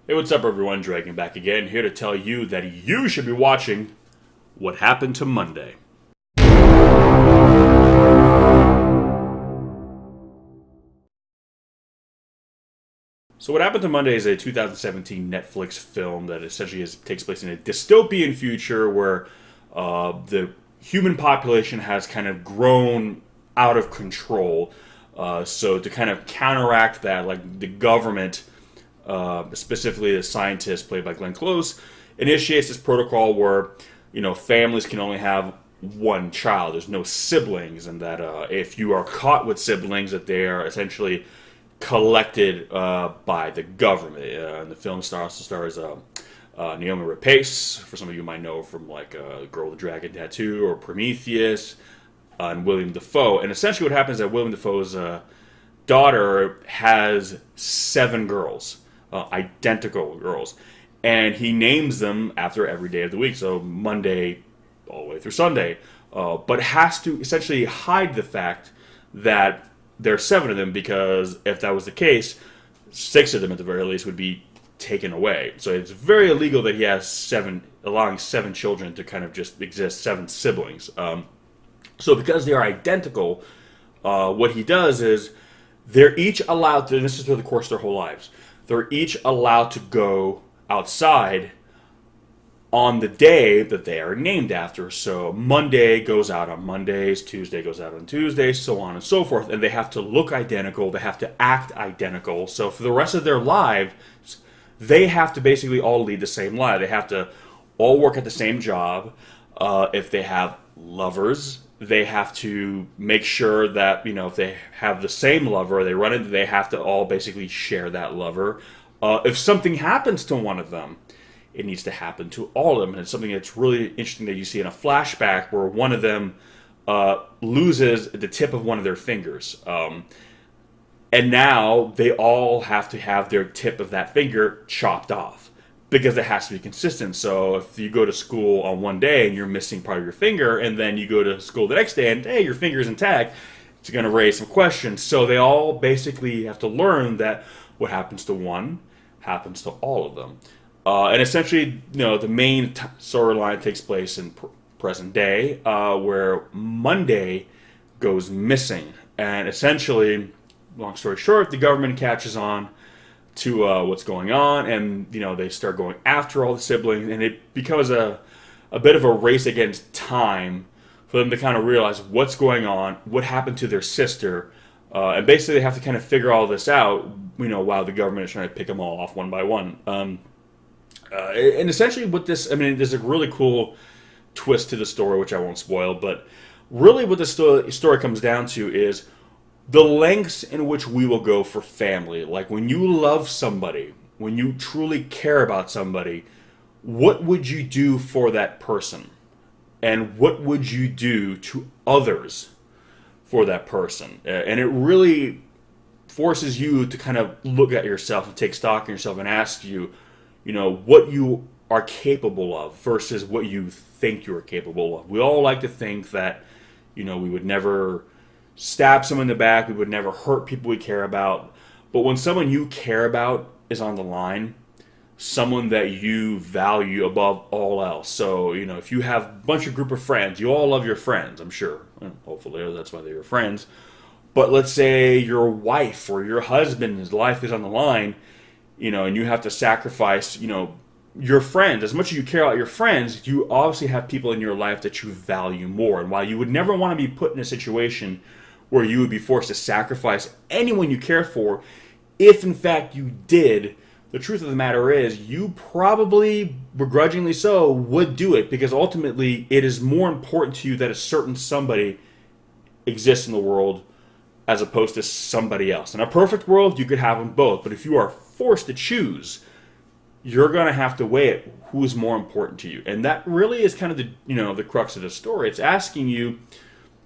Hey, what's up, everyone? Dragon back again, here to tell you that you should be watching What Happened to Monday. So, What Happened to Monday is a 2017 Netflix film that essentially takes place in a dystopian future where the human population has kind of grown out of control. So, to kind of counteract that, like the government, specifically the scientist played by Glenn Close, initiates this protocol where families can only have one child. There's no siblings, and that if you are caught with siblings, that they are essentially collected by the government. And the film stars Naomi Rapace, for some of you might know from like Girl with the Dragon Tattoo or Prometheus, and William Dafoe. And essentially, what happens is that William Dafoe's daughter has 7 girls, identical girls, and he names them after every day of the week. So Monday all the way through Sunday, but has to essentially hide the fact that there are 7 of them, because if that was the case, 6 of them at the very least would be taken away. So it's very illegal that he has 7, allowing 7 children to kind of just exist, 7 siblings. So because they are identical, what he does is they're each allowed to, and this is through the course of their whole lives, they're each allowed to go outside on the day that they are named after. So Monday goes out on Mondays, Tuesday goes out on Tuesdays, so on and so forth. And they have to look identical, they have to act identical. So for the rest of their lives, they have to basically all lead the same life. They have to all work at the same job. If they have lovers, they have to make sure that, if they have the same lover, they run into, they have to all basically share that lover. If something happens to one of them, it needs to happen to all of them. And it's something that's really interesting that you see in a flashback where one of them loses the tip of one of their fingers. And now they all have to have their tip of that finger chopped off because it has to be consistent. So if you go to school on one day and you're missing part of your finger, and then you go to school the next day and, hey, your finger's intact, it's going to raise some questions. So they all basically have to learn that what happens to one happens to all of them. And essentially, the main storyline takes place in present day, where Monday goes missing. And essentially, long story short, the government catches on to what's going on, and they start going after all the siblings, and it becomes a bit of a race against time for them to kind of realize what's going on, what happened to their sister, and basically they have to kind of figure all this out, while the government is trying to pick them all off one by one. And essentially what this, there's a really cool twist to the story, which I won't spoil, but really what the story comes down to is the lengths in which we will go for family. Like when you love somebody, when you truly care about somebody, what would you do for that person? And what would you do to others for that person? And it really forces you to kind of look at yourself and take stock in yourself and ask you, what you are capable of versus what you think you're capable of. We all like to think that, we would never stab someone in the back, we would never hurt people we care about. But when someone you care about is on the line, someone that you value above all else. So, if you have a bunch of group of friends, you all love your friends, I'm sure. Hopefully that's why they're your friends. But let's say your wife or your husband, his life is on the line, and you have to sacrifice, your friends. As much as you care about your friends, you obviously have people in your life that you value more. And while you would never want to be put in a situation where you would be forced to sacrifice anyone you care for, if in fact you did, the truth of the matter is you probably, begrudgingly so, would do it, because ultimately it is more important to you that a certain somebody exists in the world as opposed to somebody else. In a perfect world, you could have them both, but if you are forced to choose, you're going to have to weigh it, who's more important to you. And that really is kind of the crux of the story. It's asking you,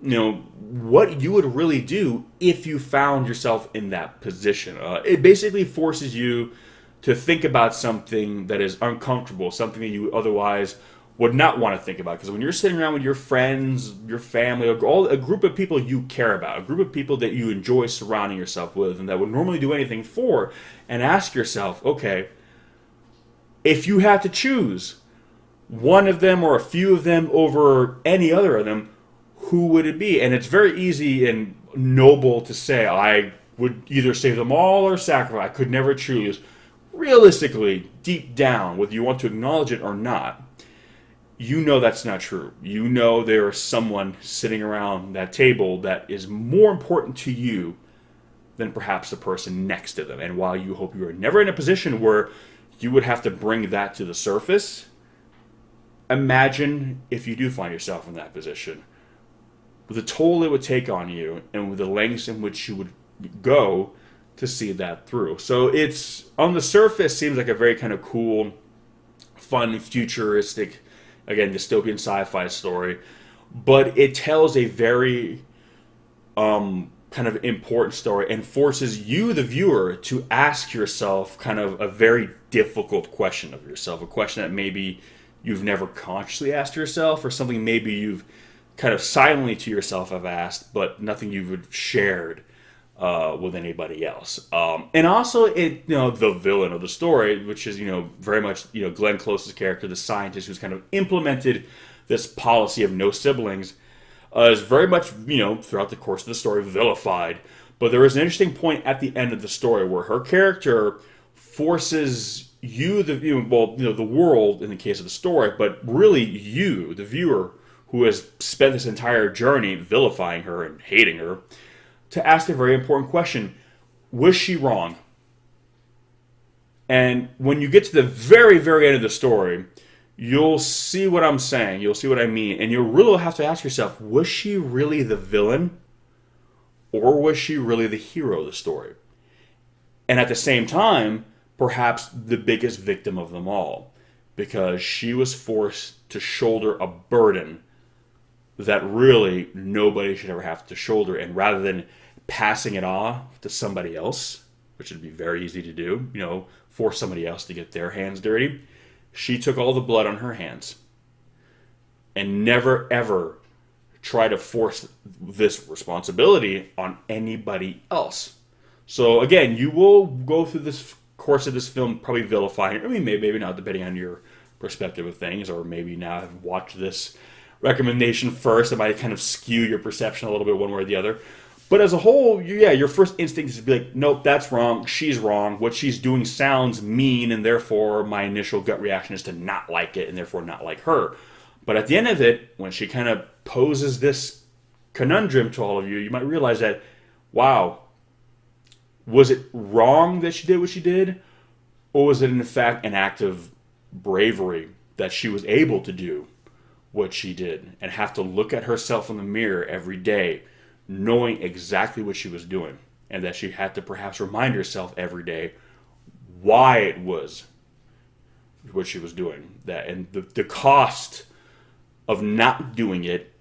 what you would really do if you found yourself in that position. It basically forces you to think about something that is uncomfortable, something that you otherwise would not want to think about. Because when you're sitting around with your friends, your family, a group of people you care about, a group of people that you enjoy surrounding yourself with and that would normally do anything for, and ask yourself, okay, If you had to choose one of them or a few of them over any other of them, who would it be? And it's very easy and noble to say, I would either save them all or sacrifice. I could never choose. Realistically, deep down, whether you want to acknowledge it or not, you know that's not true. You know there is someone sitting around that table that is more important to you than perhaps the person next to them. And while you hope you are never in a position where you would have to bring that to the surface, imagine if you do find yourself in that position. With the toll it would take on you and with the lengths in which you would go to see that through. So it's, on the surface, seems like a very kind of cool, fun, futuristic, again, dystopian sci-fi story, but it tells a very kind of important story and forces you, the viewer, to ask yourself kind of a very difficult question of yourself, a question that maybe you've never consciously asked yourself, or something maybe you've kind of silently to yourself have asked, but nothing you've shared with anybody else. And also, the villain of the story, which is, very much, Glenn Close's character, the scientist who's kind of implemented this policy of no siblings, is very much, throughout the course of the story, vilified. But there is an interesting point at the end of the story where her character forces you, the world in the case of the story, but really you, the viewer, who has spent this entire journey vilifying her and hating her, to ask a very important question. Was she wrong? And when you get to the very, very end of the story, you'll see what I'm saying. You'll see what I mean. And you'll really have to ask yourself, was she really the villain? Or was she really the hero of the story? And at the same time, perhaps the biggest victim of them all. Because she was forced to shoulder a burden that really nobody should ever have to shoulder. And rather than passing it off to somebody else, which would be very easy to do, force somebody else to get their hands dirty, she took all the blood on her hands and never ever try to force this responsibility on anybody else. So again, you will go through this course of this film probably vilifying, maybe not, depending on your perspective of things, or maybe now have watched this recommendation first, it might kind of skew your perception a little bit one way or the other. But as a whole, your first instinct is to be like, nope, that's wrong, she's wrong, what she's doing sounds mean, and therefore my initial gut reaction is to not like it, and therefore not like her. But at the end of it, when she kind of poses this conundrum to all of you, you might realize that, wow, was it wrong that she did what she did? Or was it in fact an act of bravery that she was able to do what she did and have to look at herself in the mirror every day, knowing exactly what she was doing, and that she had to perhaps remind herself every day why it was what she was doing. That, and the cost of not doing it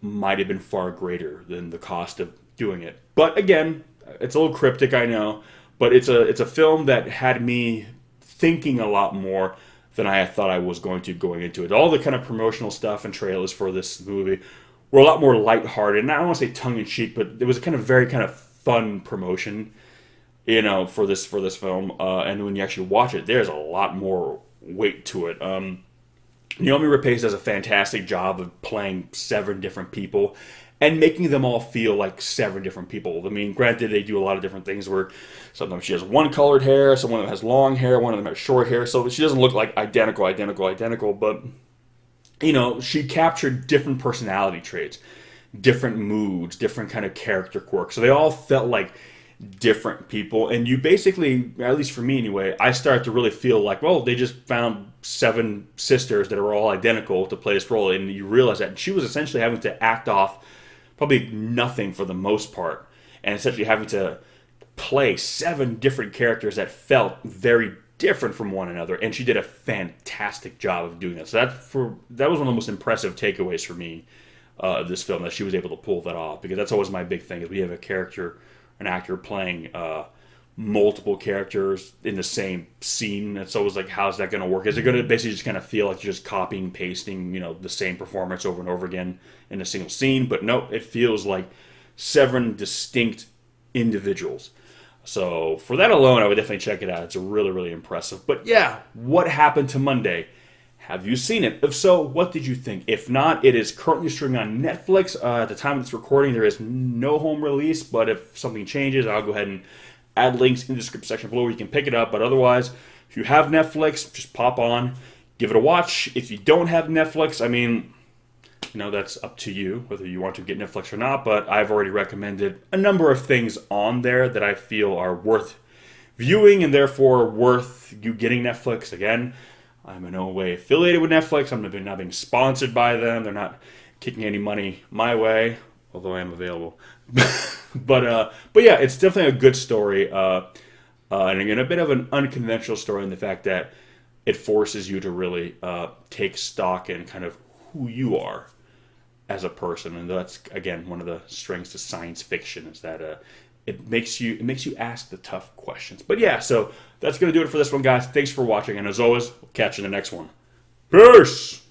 might have been far greater than the cost of doing it. But again, it's a little cryptic, I know, but it's a film that had me thinking a lot more than I thought I was going into it. All the kind of promotional stuff and trailers for this movie were a lot more lighthearted, and I don't want to say tongue-in-cheek, but it was a kind of very kind of fun promotion, for this film. And when you actually watch it, there's a lot more weight to it. Naomi Rapace does a fantastic job of playing 7 different people and making them all feel like 7 different people. I mean, granted, they do a lot of different things where sometimes she has one colored hair, some of them has long hair, one of them has short hair, so she doesn't look like identical, but she captured different personality traits, different moods, different kind of character quirks. So they all felt like different people. And you basically, at least for me anyway, I started to really feel like, well, they just found 7 sisters that are all identical to play this role. And you realize that she was essentially having to act off probably nothing for the most part. And essentially having to play 7 different characters that felt very different from one another, and she did a fantastic job of doing that. So that was one of the most impressive takeaways for me of this film, that she was able to pull that off, because that's always my big thing, is we have an actor playing multiple characters in the same scene. It's always like, how's that going to work? Is it going to basically just kind of feel like you're just copying, pasting, the same performance over and over again in a single scene? But no, it feels like 7 distinct individuals. So for that alone, I would definitely check it out. It's really, really impressive. But yeah, what happened to Monday? Have you seen it? If so, what did you think? If not, it is currently streaming on Netflix. At the time of this recording, there is no home release, but if something changes, I'll go ahead and add links in the description section below where you can pick it up. But otherwise, if you have Netflix, just pop on, give it a watch. If you don't have Netflix, I mean, that's up to you whether you want to get Netflix or not, but I've already recommended a number of things on there that I feel are worth viewing and therefore worth you getting Netflix. Again, I'm in no way affiliated with Netflix. I'm not being sponsored by them. They're not kicking any money my way, although I am available. but yeah, it's definitely a good story, and again, a bit of an unconventional story in the fact that it forces you to really take stock in kind of who you are as a person, and that's again one of the strengths of science fiction is that it makes you ask the tough questions. But yeah, so that's gonna do it for this one, guys. Thanks for watching, and as always, we'll catch you in the next one. Peace.